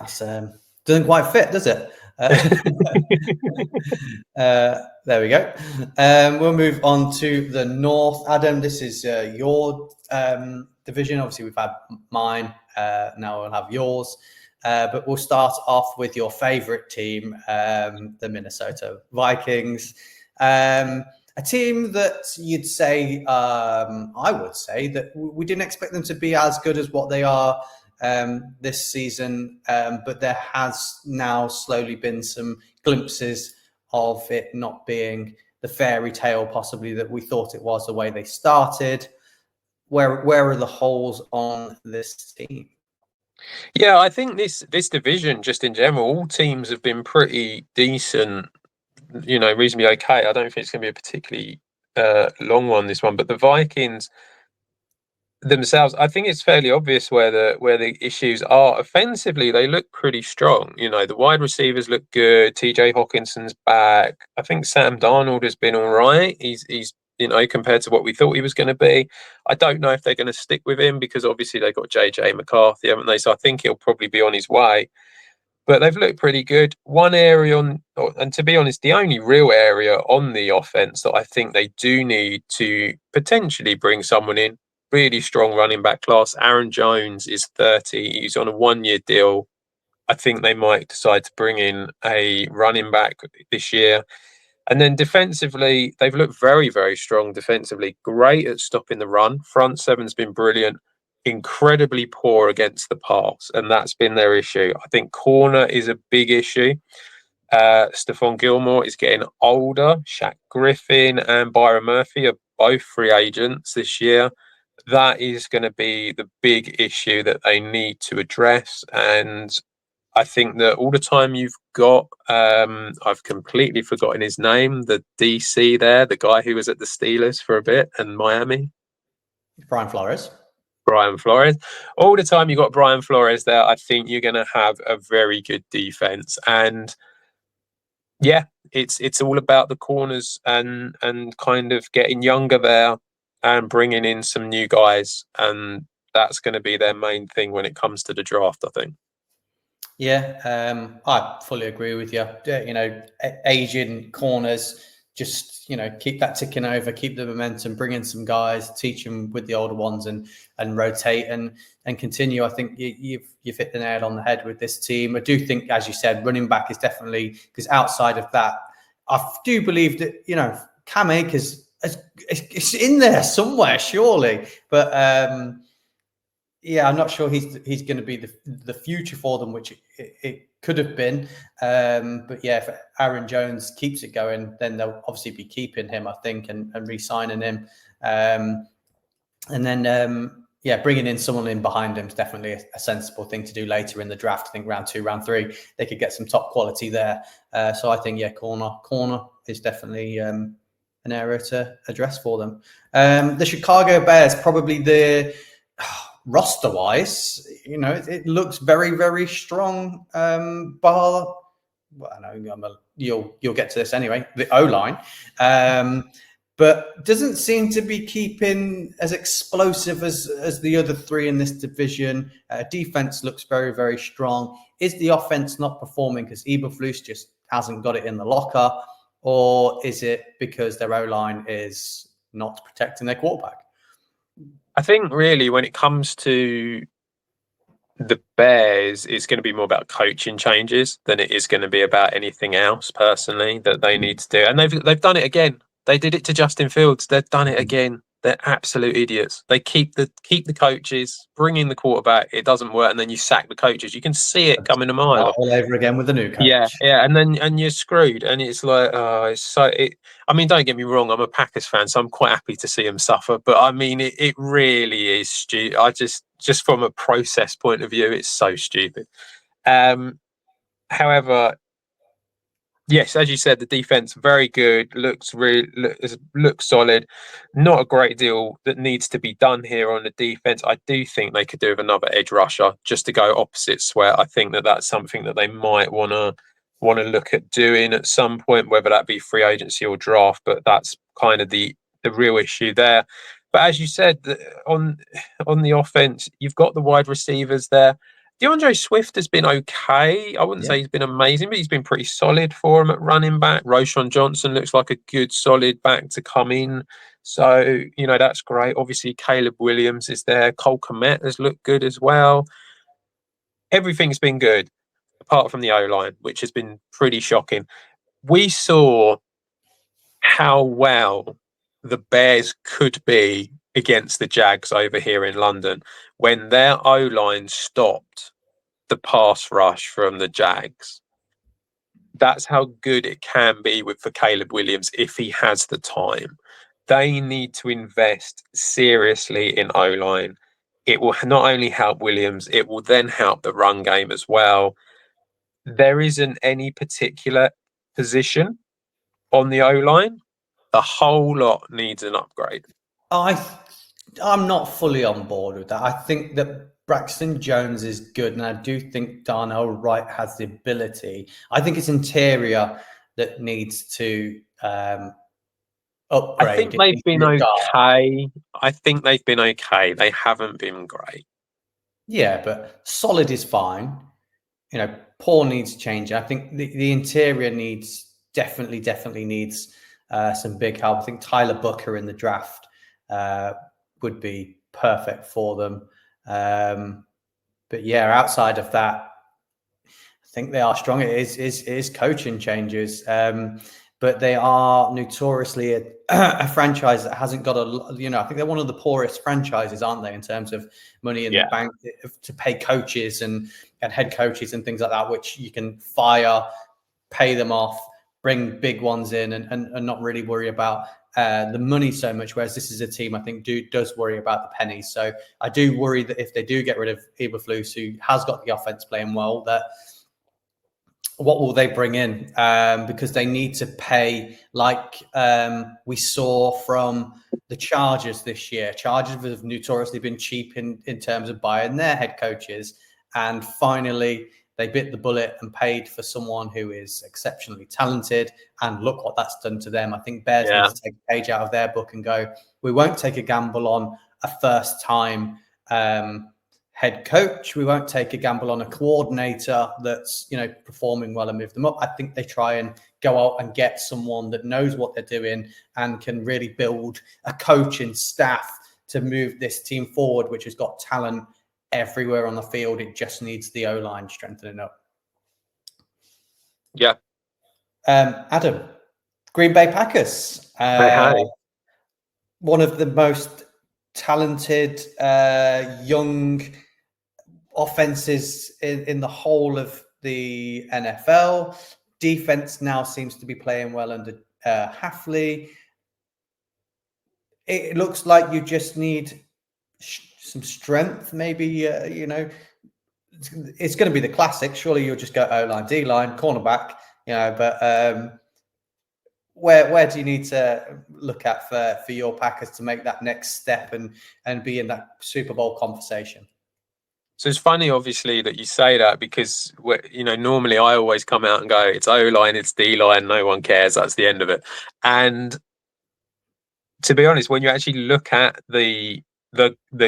That's doesn't quite fit, does it? There we go. We'll move on to the North. Adam, this is your division. Obviously, we've had mine. Now we'll have yours. But we'll start off with your favorite team, the Minnesota Vikings. A team that you'd say, I would say, that we didn't expect them to be as good as what they are this season, but there has now slowly been some glimpses of it not being the fairy tale possibly that we thought it was the way they started. Where are the holes on this team? Yeah, I think this division, just in general, all teams have been pretty decent, reasonably okay. I don't think it's going to be a particularly long one, this one, but the Vikings themselves, I think it's fairly obvious where the issues are. Offensively, they look pretty strong. The wide receivers look good. TJ Hawkinson's back. I think Sam Darnold has been all right. He's compared to what we thought he was going to be. I don't know if they're going to stick with him because obviously they've got JJ McCarthy, haven't they? So I think he'll probably be on his way. But they've looked pretty good. One area and to be honest, the only real area on the offense that I think they do need to potentially bring someone in, really strong running back class. Aaron Jones is 30. He's on a 1-year deal. I think they might decide to bring in a running back this year. And then defensively, they've looked very, very strong defensively. Great at stopping the run. Front seven's been brilliant. Incredibly poor against the pass, and that's been their issue. I think corner is a big issue. Stephon Gilmore is getting older. Shaq Griffin and Byron Murphy are both free agents this year. That is going to be the big issue that they need to address. And I think that all the time you've got, I've completely forgotten his name, the DC there, the guy who was at the Steelers for a bit and Miami. Brian Flores. All the time you got Brian Flores there, I think you're going to have a very good defense. And yeah, it's all about the corners and kind of getting younger there and bringing in some new guys. And that's going to be their main thing when it comes to the draft, I think. Yeah, I fully agree with you. Aging corners, just keep that ticking over, keep the momentum, bring in some guys, teach them with the older ones, and rotate and continue. I think you've hit the nail on the head with this team. I do think, as you said, running back is definitely, because outside of that, I do believe that Cam Akers is in there somewhere, surely, but. Yeah, I'm not sure he's going to be the future for them, which it could have been. But yeah, if Aaron Jones keeps it going, then they'll obviously be keeping him, I think, and re-signing him. And then, bringing in someone in behind him is definitely a sensible thing to do later in the draft. I think round 2, round 3, they could get some top quality there. So I think, corner is definitely an area to address for them. The Chicago Bears, probably the... roster-wise, it looks very, very strong. Bar, well, I know you'll get to this anyway. The O-line, but doesn't seem to be keeping as explosive as the other three in this division. Defense looks very, very strong. Is the offense not performing because Eberflus just hasn't got it in the locker, or is it because their O-line is not protecting their quarterback? I think really when it comes to the Bears, it's going to be more about coaching changes than it is going to be about anything else personally that they need to do. And they've done it again. They did it to Justin Fields. They've done it again. They're absolute idiots. They keep the coaches, bring in the quarterback. It doesn't work, and then you sack the coaches. You can see it coming a mile all over again with the new coach. Yeah, and you're screwed. And it's like, I mean, don't get me wrong. I'm a Packers fan, so I'm quite happy to see them suffer. But I mean, it really is stupid. I just from a process point of view, it's so stupid. However, yes, as you said, the defense very good, looks solid. Not a great deal that needs to be done here on the defense. I do think they could do with another edge rusher just to go opposite Sweat. I think that's something that they might want to look at doing at some point, whether that be free agency or draft. But that's kind of the real issue there. But as you said, on the offense, you've got the wide receivers there. DeAndre Swift has been okay. I wouldn't say he's been amazing, but he's been pretty solid for him at running back. Roshan Johnson looks like a good, solid back to come in. So, that's great. Obviously, Caleb Williams is there. Cole Kmet has looked good as well. Everything's been good, apart from the O-line, which has been pretty shocking. We saw how well the Bears could be against the Jags over here in London when their O-line stopped the pass rush from the Jags. That's how good it can be for Caleb Williams if he has the time. They need to invest seriously in O-line. It will not only help Williams, it will then help the run game as well. There isn't any particular position on the O-line. The whole lot needs an upgrade. I'm not fully on board with that. I think that Braxton Jones is good, and I do think Darnell Wright has the ability. I think it's interior that needs to upgrade. I think they've been okay. They haven't been great. Yeah, but solid is fine. Poor needs change. I think the interior definitely needs some big help. I think Tyler Booker in the draft would be perfect for them. But yeah, outside of that, I think they are strong. It is coaching changes. But they are notoriously a franchise that hasn't got I think they're one of the poorest franchises, aren't they, in terms of money in the bank to pay coaches and head coaches and things like that, which you can fire, pay them off, bring big ones in and not really worry about the money so much. Whereas this is a team I think does worry about the pennies. So I do worry that if they do get rid of Eberflus, who has got the offense playing well, that what will they bring in? Because they need to pay, like we saw from the Chargers this year. Chargers have notoriously been cheap in terms of buying their head coaches. And finally, they bit the bullet and paid for someone who is exceptionally talented. And look what that's done to them. I think Bears need to take a page out of their book and go, we won't take a gamble on a first-time head coach. We won't take a gamble on a coordinator that's, performing well and move them up. I think they try and go out and get someone that knows what they're doing and can really build a coaching staff to move this team forward, which has got talent everywhere on the field. It just needs the O-line strengthening up. Yeah. Adam, Green Bay Packers. One of the most talented young offenses in the whole of the NFL. Defense now seems to be playing well under Hafley. It looks like you just need some strength. Maybe it's going to be the classic. Surely you'll just go O-line, D-line, cornerback. But where do you need to look at for your Packers to make that next step and be in that Super Bowl conversation? So it's funny, obviously, that you say that because, normally I always come out and go, it's O-line, it's D-line, no one cares, that's the end of it. And to be honest, when you actually look at the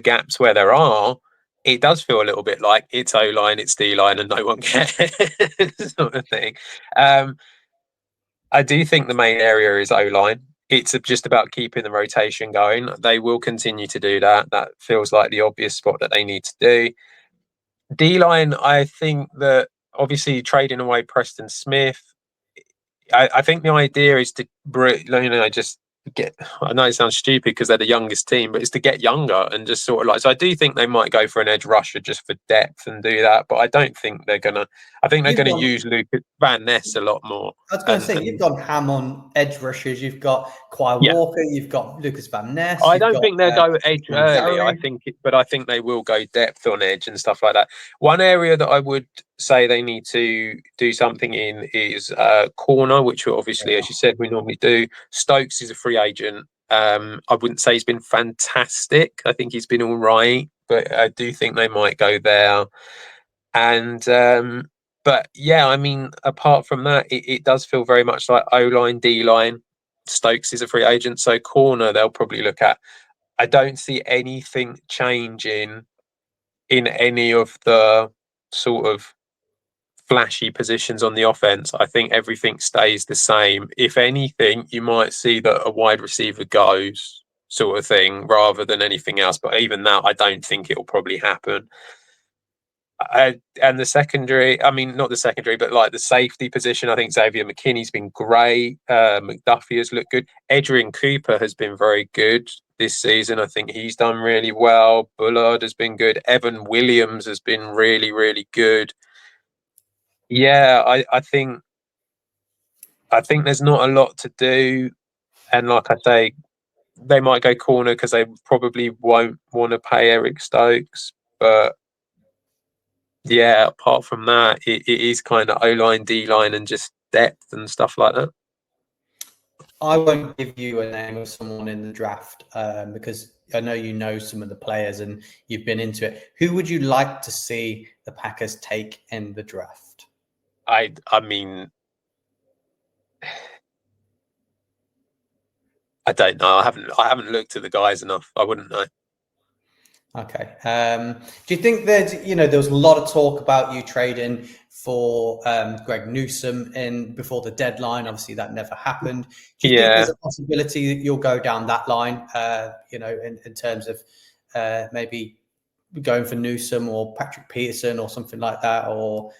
gaps where there are, it does feel a little bit like it's O-line, it's D-line, and no one cares sort of thing. I do think the main area is O-line. It's just about keeping the rotation going. They will continue to do that. That feels like the obvious spot that they need to do. D-line, I think that obviously trading away Preston Smith, I think the idea is to, just get, I know it sounds stupid because they're the youngest team, but it's to get younger and just sort of like, so I do think they might go for an edge rusher just for depth and do that, but I don't think they're going to, I think they're going to use Lucas Van Ness a lot more. I was going to say, you've got Ham on edge rushers, you've got Quay Walker, you've got Lucas Van Ness. I don't think they'll go edge early. I think they will go depth on edge and stuff like that. One area that I would say they need to do something in is corner, which obviously, as you said, we normally do. Stokes is a free agent. I wouldn't say he's been fantastic. I think he's been all right, but I do think they might go there. And but yeah, I mean, apart from that, it does feel very much like O-line, D-line. Stokes is a free agent, so corner they'll probably look at. I don't see anything changing in any of the sort of flashy positions on the offense. I think everything stays the same. If anything, you might see that a wide receiver goes, sort of thing, rather than anything else. But even that, I don't think it'll probably happen. And the secondary, I mean, not the secondary, but like the safety position, I think Xavier McKinney's been great. McDuffie has looked good. Adrian Cooper has been very good this season. I think he's done really well. Bullard has been good. Evan Williams has been really, really good. Yeah, I think there's not a lot to do. And like I say, they might go corner because they probably won't want to pay Eric Stokes. But yeah, apart from that, it is kind of O-line, D-line, and just depth and stuff like that. I won't give you a name of someone in the draft because I know you know some of the players and you've been into it. Who would you like to see the Packers take in the draft? I mean, I don't know. I haven't looked at the guys enough. I wouldn't know. Okay. Do you think that, there was a lot of talk about you trading for Greg Newsome before the deadline? Obviously, that never happened. Do you think there's a possibility that you'll go down that line, in terms of maybe going for Newsome or Patrick Peterson or something like that? Or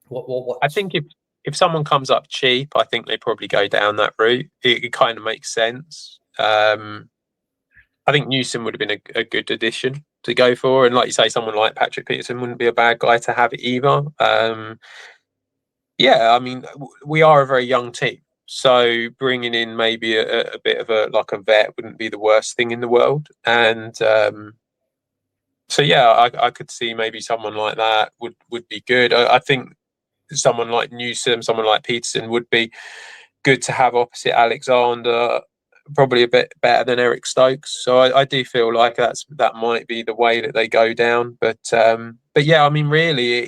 what? I think if someone comes up cheap, I think they probably go down that route. It kind of makes sense. I think Newsom would have been a good addition to go for. And like you say, someone like Patrick Peterson wouldn't be a bad guy to have either. Yeah, I mean, we are a very young team. So bringing in maybe a bit of a vet wouldn't be the worst thing in the world. And so, yeah, I could see maybe someone like that would be good. I think someone like Newsom, someone like Peterson would be good to have opposite Alexander. Probably a bit better than Eric Stokes, so I do feel like that might be the way that they go down. But yeah, I mean, really,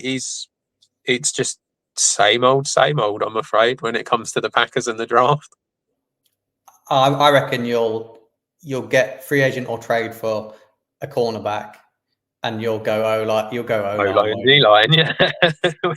it's just same old. I'm afraid when it comes to the Packers and the draft. I reckon you'll get free agent or trade for a cornerback, and you'll go O-line. You'll go O-line and D-line, yeah.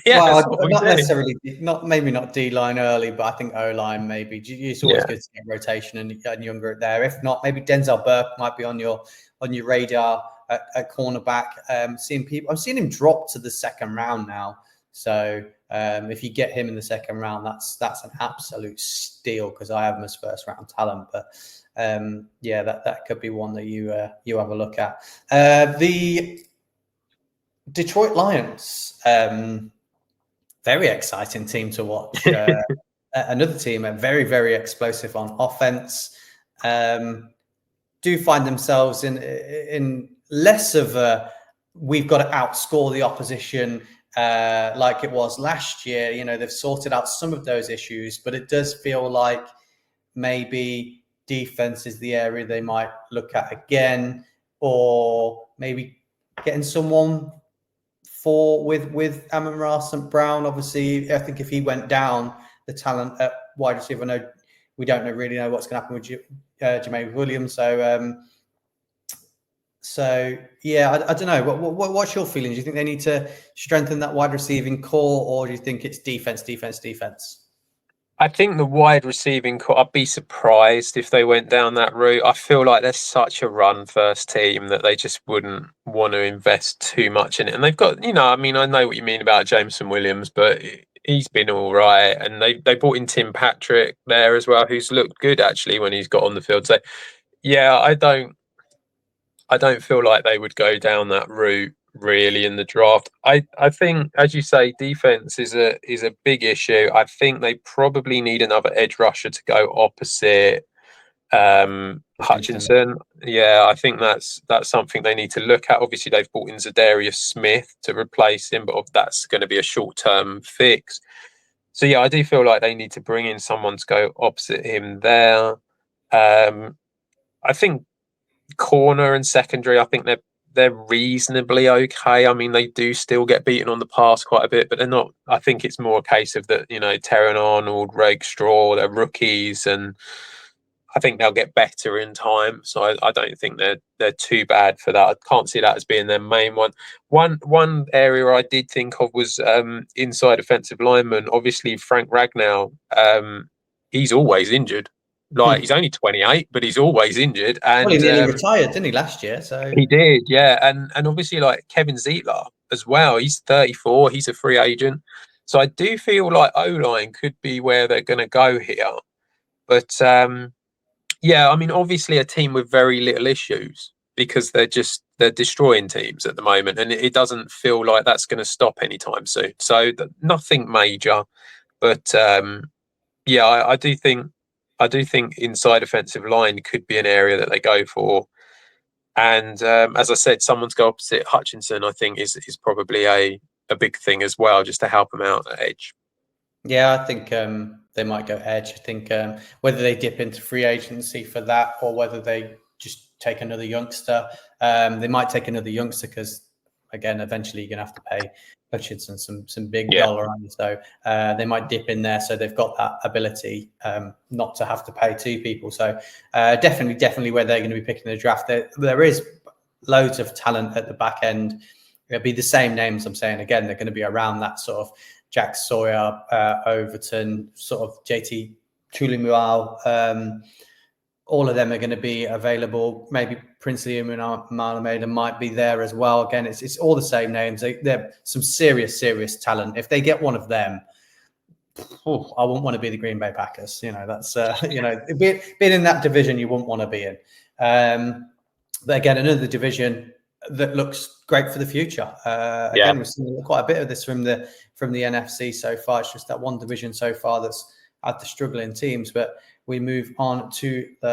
Yeah, well, not necessarily, maybe not D-line early, but I think O-line maybe. It's always good to get rotation and younger there. If not, maybe Denzel Burke might be on your radar at cornerback. I'm seeing him drop to the second round now. So if you get him in the second round, that's an absolute steal because I have him as first round talent. But yeah, that could be one that you have a look at. The Detroit Lions, very exciting team to watch. Another team, very, very explosive on offense. Do find themselves in less of a we've got to outscore the opposition like it was last year. They've sorted out some of those issues, but it does feel like maybe defense is the area they might look at again, or maybe getting someone with Amon-Ra St. Brown. Obviously, I think if he went down, the talent at wide receiver, I know we don't really know what's going to happen with Jermaine Williams. So yeah, I don't know. What's your feeling? Do you think they need to strengthen that wide receiving core, or do you think it's defense? I think the wide receiving core, I'd be surprised if they went down that route. I feel like they're such a run-first team that they just wouldn't want to invest too much in it. And they've got, I mean, I know what you mean about Jameson Williams, but he's been all right. And they brought in Tim Patrick there as well, who's looked good actually when he's got on the field. So yeah, I don't feel like they would go down that route really in the draft. I think, as you say, defense is a big issue. I think they probably need another edge rusher to go opposite Hutchinson. Yeah, I think that's something they need to look at. Obviously, they've brought in Zadarius Smith to replace him, but that's going to be a short-term fix. So yeah, I do feel like they need to bring in someone to go opposite him there. I think corner and secondary, I think they're reasonably okay. I mean, they do still get beaten on the pass quite a bit, but they're not. I think it's more a case of that, Terran Arnold, Reg Straw, they're rookies, and I think they'll get better in time. So I don't think they're too bad for that. I can't see that as being their main one. One area I did think of was inside offensive lineman. Obviously, Frank Ragnow, he's always injured. Like, he's only 28, but he's always injured. Well, he And nearly retired, didn't he, last year? So he did, yeah. And obviously, like Kevin Zietler as well. He's 34. He's a free agent. So I do feel like O-line could be where they're going to go here. But yeah, I mean, obviously a team with very little issues because they're destroying teams at the moment, and it doesn't feel like that's going to stop anytime soon. So nothing major, but yeah, I do think inside offensive line could be an area that they go for. And as I said, someone to go opposite Hutchinson, I think, is probably a big thing as well, just to help them out at edge. yeah, I think they might go edge. I think whether they dip into free agency for that or whether they just take another youngster, they might take another youngster because, again, eventually you're going to have to pay Hutchinson some big dollar on. So they might dip in there, so they've got that ability not to have to pay two people. So definitely where they're going to be picking the draft. There is loads of talent at the back end. It'll be the same names I'm saying. Again, they're going to be around that sort of Jack Sawyer, Overton, sort of JT Tulimual. All of them are going to be available. Maybe Princely and Malameda might be there as well. Again, it's all the same names. They're some serious talent. If they get one of them, I wouldn't want to be the Green Bay Packers. You know, that's being in that division you wouldn't want to be in. But again, another division that looks great for the future. Again, we've seen quite a bit of this from the NFC so far. It's just that one division so far that's had the struggling teams. But we move on to the